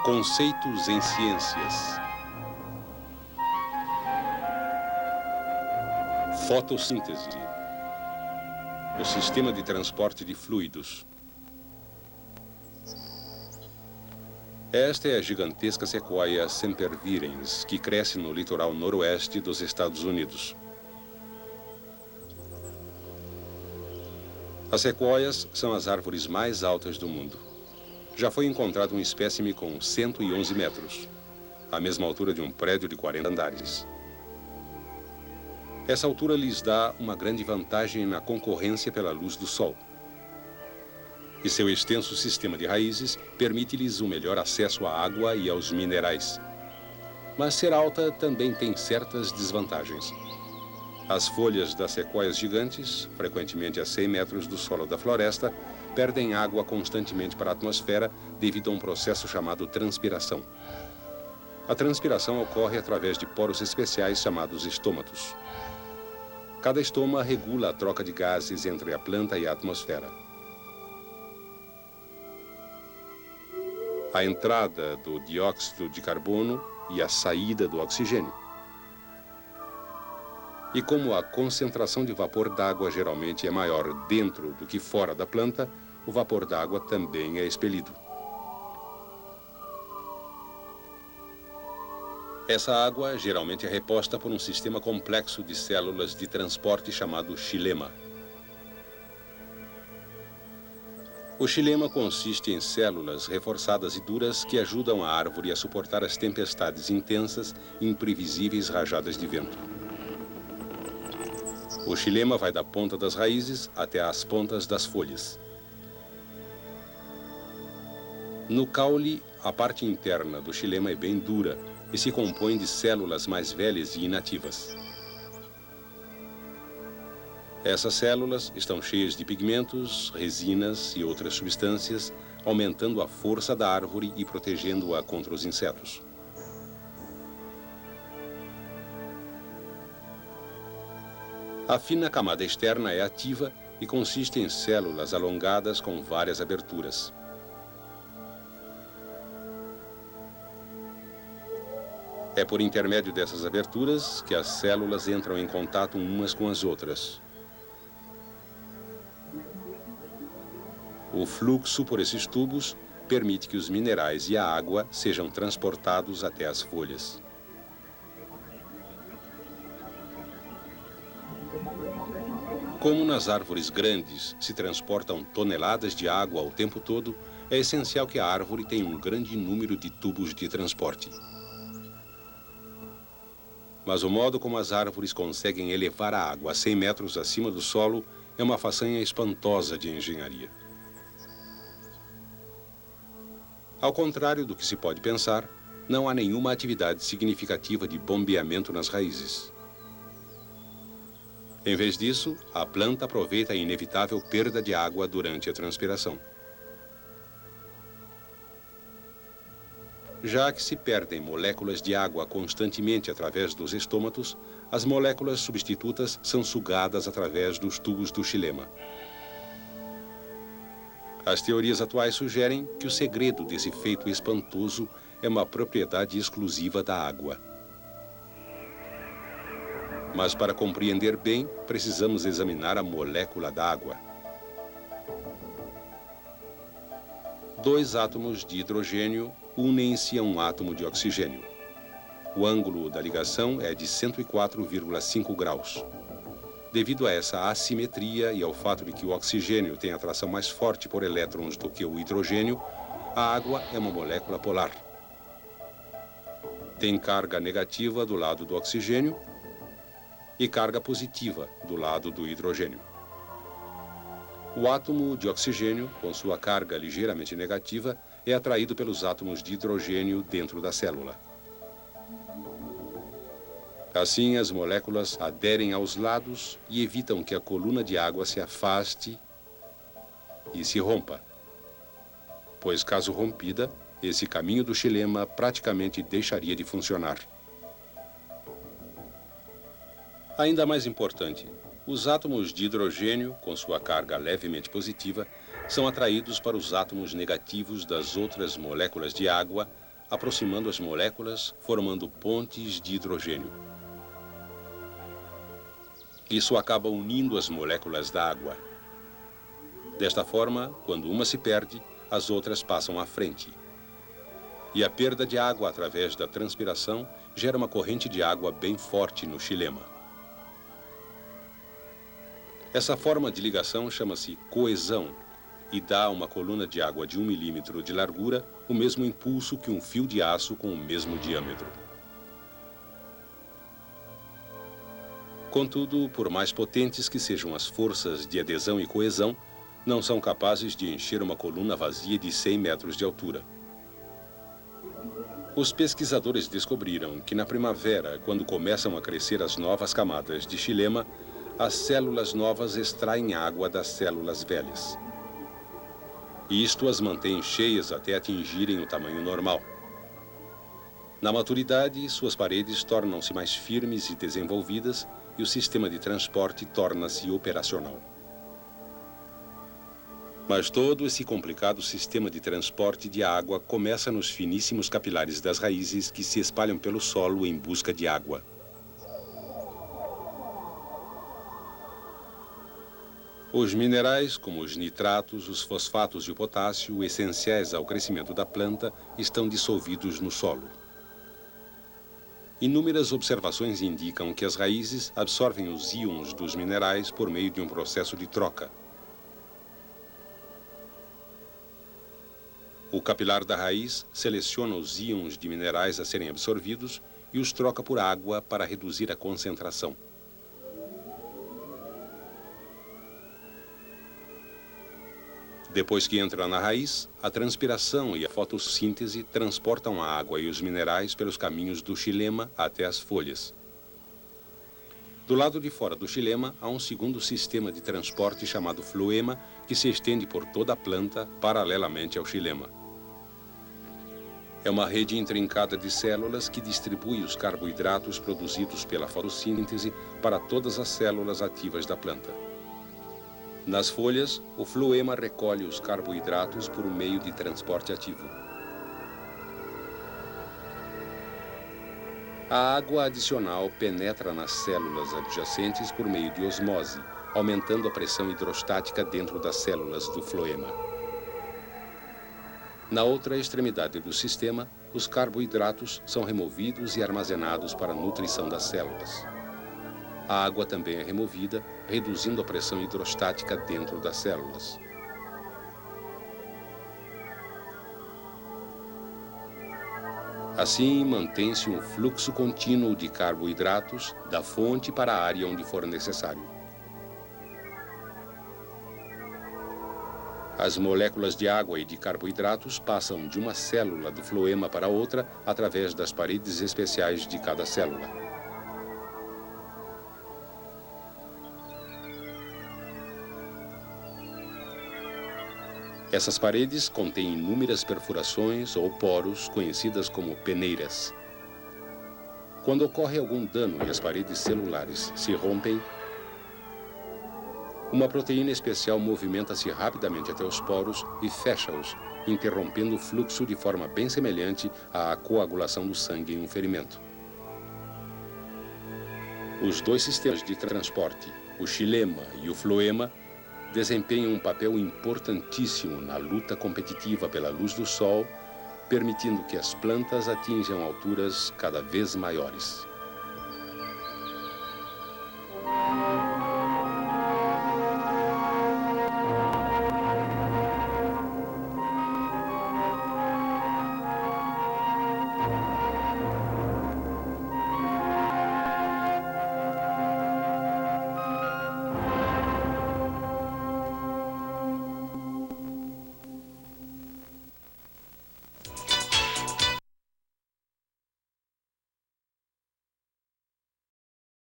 Conceitos em ciências. Fotossíntese. O sistema de transporte de fluidos. Esta é a gigantesca sequoia sempervirens, que cresce no litoral noroeste dos Estados Unidos. As sequoias são as árvores mais altas do mundo. Já foi encontrado um espécime com 111 metros, a mesma altura de um prédio de 40 andares. Essa altura lhes dá uma grande vantagem na concorrência pela luz do sol. E seu extenso sistema de raízes permite-lhes um melhor acesso à água e aos minerais. Mas ser alta também tem certas desvantagens. As folhas das sequoias gigantes, frequentemente a 100 metros do solo da floresta, perdem água constantemente para a atmosfera devido a um processo chamado transpiração. A transpiração ocorre através de poros especiais chamados estômatos. Cada estoma regula a troca de gases entre a planta e a atmosfera. A entrada do dióxido de carbono e a saída do oxigênio. E como a concentração de vapor d'água geralmente é maior dentro do que fora da planta, o vapor d'água também é expelido. Essa água geralmente é reposta por um sistema complexo de células de transporte chamado xilema. O xilema consiste em células reforçadas e duras que ajudam a árvore a suportar as tempestades intensas e imprevisíveis rajadas de vento. O xilema vai da ponta das raízes até as pontas das folhas. No caule, a parte interna do xilema é bem dura e se compõe de células mais velhas e inativas. Essas células estão cheias de pigmentos, resinas e outras substâncias, aumentando a força da árvore e protegendo-a contra os insetos. A fina camada externa é ativa e consiste em células alongadas com várias aberturas. É por intermédio dessas aberturas que as células entram em contato umas com as outras. O fluxo por esses tubos permite que os minerais e a água sejam transportados até as folhas. Como nas árvores grandes se transportam toneladas de água o tempo todo, é essencial que a árvore tenha um grande número de tubos de transporte. Mas o modo como as árvores conseguem elevar a água a 100 metros acima do solo é uma façanha espantosa de engenharia. Ao contrário do que se pode pensar, não há nenhuma atividade significativa de bombeamento nas raízes. Em vez disso, a planta aproveita a inevitável perda de água durante a transpiração. Já que se perdem moléculas de água constantemente através dos estômatos, as moléculas substitutas são sugadas através dos tubos do xilema. As teorias atuais sugerem que o segredo desse feito espantoso é uma propriedade exclusiva da água. Mas para compreender bem, precisamos examinar a molécula da água. Dois átomos de hidrogênio unem-se a um átomo de oxigênio. O ângulo da ligação é de 104,5 graus. Devido a essa assimetria e ao fato de que o oxigênio tem atração mais forte por elétrons do que o hidrogênio, a água é uma molécula polar. Tem carga negativa do lado do oxigênio e carga positiva do lado do hidrogênio. O átomo de oxigênio, com sua carga ligeiramente negativa, é atraído pelos átomos de hidrogênio dentro da célula. Assim, as moléculas aderem aos lados e evitam que a coluna de água se afaste e se rompa, pois, caso rompida, esse caminho do xilema praticamente deixaria de funcionar. Ainda mais importante, os átomos de hidrogênio, com sua carga levemente positiva, são atraídos para os átomos negativos das outras moléculas de água aproximando as moléculas, formando pontes de hidrogênio. Isso acaba unindo as moléculas da água. Desta forma, quando uma se perde, as outras passam à frente. E a perda de água através da transpiração gera uma corrente de água bem forte no xilema. Essa forma de ligação chama-se coesão e dá a uma coluna de água de 1 milímetro de largura o mesmo impulso que um fio de aço com o mesmo diâmetro. Contudo, por mais potentes que sejam as forças de adesão e coesão, não são capazes de encher uma coluna vazia de 100 metros de altura. Os pesquisadores descobriram que na primavera, quando começam a crescer as novas camadas de xilema, as células novas extraem água das células velhas. E isto as mantém cheias até atingirem o tamanho normal. Na maturidade, suas paredes tornam-se mais firmes e desenvolvidas e o sistema de transporte torna-se operacional. Mas todo esse complicado sistema de transporte de água começa nos finíssimos capilares das raízes que se espalham pelo solo em busca de água. Os minerais, como os nitratos, os fosfatos e o potássio, essenciais ao crescimento da planta, estão dissolvidos no solo. Inúmeras observações indicam que as raízes absorvem os íons dos minerais por meio de um processo de troca. O capilar da raiz seleciona os íons de minerais a serem absorvidos e os troca por água para reduzir a concentração. Depois que entra na raiz, a transpiração e a fotossíntese transportam a água e os minerais pelos caminhos do xilema até as folhas. Do lado de fora do xilema, há um segundo sistema de transporte chamado floema, que se estende por toda a planta, paralelamente ao xilema. É uma rede intrincada de células que distribui os carboidratos produzidos pela fotossíntese para todas as células ativas da planta. Nas folhas, o floema recolhe os carboidratos por meio de transporte ativo. A água adicional penetra nas células adjacentes por meio de osmose, aumentando a pressão hidrostática dentro das células do floema. Na outra extremidade do sistema, os carboidratos são removidos e armazenados para a nutrição das células. A água também é removida, reduzindo a pressão hidrostática dentro das células. Assim, mantém-se um fluxo contínuo de carboidratos da fonte para a área onde for necessário. As moléculas de água e de carboidratos passam de uma célula do floema para outra através das paredes especiais de cada célula. Essas paredes contêm inúmeras perfurações ou poros conhecidas como peneiras. Quando ocorre algum dano e as paredes celulares se rompem, uma proteína especial movimenta-se rapidamente até os poros e fecha-os, interrompendo o fluxo de forma bem semelhante à coagulação do sangue em um ferimento. Os dois sistemas de transporte, o xilema e o floema, desempenham um papel importantíssimo na luta competitiva pela luz do sol, permitindo que as plantas atinjam alturas cada vez maiores.